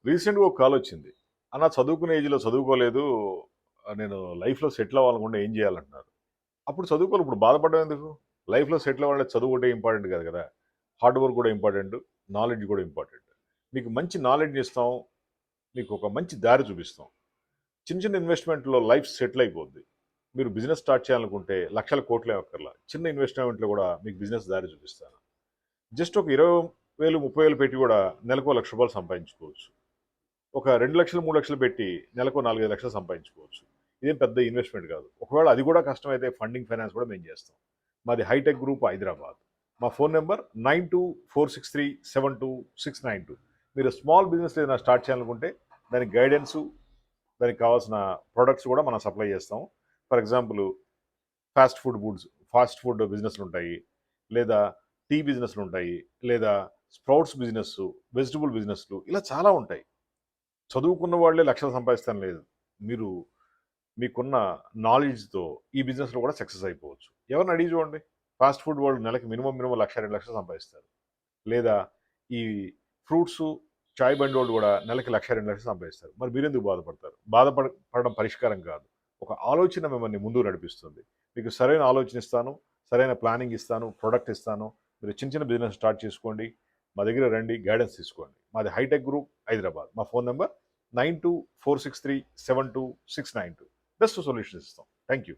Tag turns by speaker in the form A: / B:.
A: రీసెంట్‌గా ఒక కాలొచ్చింది. అన్న చదువుకునే ఏజ్‌లో చదువుకోలేదు. నేను లైఫ్‌లో సెటిల్ అవ్వాలనుకుంటే ఏం చేయాలంటున్నారు. అప్పుడు చదువుకోవాలి. ఇప్పుడు బాధపడడం ఎందుకు? లైఫ్‌లో సెటిల్ అవ్వాలంటే చదువు ఒకటే ఇంపార్టెంట్ కాదు కదా! హార్డ్ వర్క్ కూడా ఇంపార్టెంట్. నాలెడ్జ్ కూడా ఇంపార్టెంట్. మీకు మంచి నాలెడ్జ్ ఇస్తాం. మీకు ఒక మంచి దారి చూపిస్తాం. చిన్న చిన్న ఇన్వెస్ట్‌మెంట్‌లో లైఫ్ సెటిల్ అయిపోద్ది. మీరు బిజినెస్ స్టార్ట్ చేయాలనుకుంటే లక్షల కోట్లే అక్కర్లా. చిన్న ఇన్వెస్ట్‌మెంట్‌లో కూడా మీకు బిజినెస్ దారి చూపిస్తాను. జస్ట్ ఒక 20,000, 30,000 పెట్టి కూడా నెలకు రూ. 1,00,000 సంపాదించుకోవచ్చు. ఒక 2,00,000, 3,00,000 పెట్టి నెలకు 4, 5 లక్షలు సంపాదించుకోవచ్చు. ఇదేం పెద్ద ఇన్వెస్ట్‌మెంట్ కాదు. ఒకవేళ అది కూడా కష్టమైతే ఫండింగ్ ఫైనాన్స్ కూడా మేము చేస్తాం. మాది హైటెక్ గ్రూప్ హైదరాబాద్. మా ఫోన్ నంబర్ 9246372692. మీరు స్మాల్ బిజినెస్ ఏదైనా స్టార్ట్ చేయాలనుకుంటే దానికి గైడెన్సు, దానికి కావాల్సిన ప్రొడక్ట్స్ కూడా మనం సప్లై చేస్తాం. ఫర్ ఎగ్జాంపుల్ ఫాస్ట్ ఫుడ్ బిజినెస్లు ఉంటాయి, లేదా టీ బిజినెస్లు ఉంటాయి, లేదా స్ప్రౌట్స్ బిజినెస్, వెజిటబుల్ బిజినెస్లు, ఇలా చాలా ఉంటాయి. చదువుకున్న వాళ్ళే లక్షలు సంపాదిస్తాను లేదు. మీరు మీకున్న నాలెడ్జ్‌తో ఈ బిజినెస్‌లో కూడా సక్సెస్ అయిపోవచ్చు. ఎవరిని అడిగి చూడండి. ఫాస్ట్ ఫుడ్ వాళ్ళు నెలకి మినిమమ్ 1,00,000, 2,00,000 సంపాదిస్తారు. లేదా ఈ ఫ్రూట్సు, చాయ్ బండోళ్ళు కూడా నెలకి 1,00,000, 2,00,000 సంపాదిస్తారు. మరి మీరెందుకు బాధపడతారు? పడడం పరిష్కారం కాదు. ఒక ఆలోచన మిమ్మల్ని ముందుకు నడిపిస్తుంది. మీకు సరైన ఆలోచన ఇస్తాను, సరైన ప్లానింగ్ ఇస్తాను, ప్రొడక్ట్ ఇస్తాను. మీరు చిన్న చిన్న బిజినెస్ స్టార్ట్ చేసుకోండి. మా దగ్గర రండి, గైడెన్స్ తీసుకోండి. మాది హైటెక్ గ్రూప్ హైదరాబాద్. మా ఫోన్ నంబర్ 9246372692. బెస్ట్ సొల్యూషన్స్ ఇస్తాం. Thank you.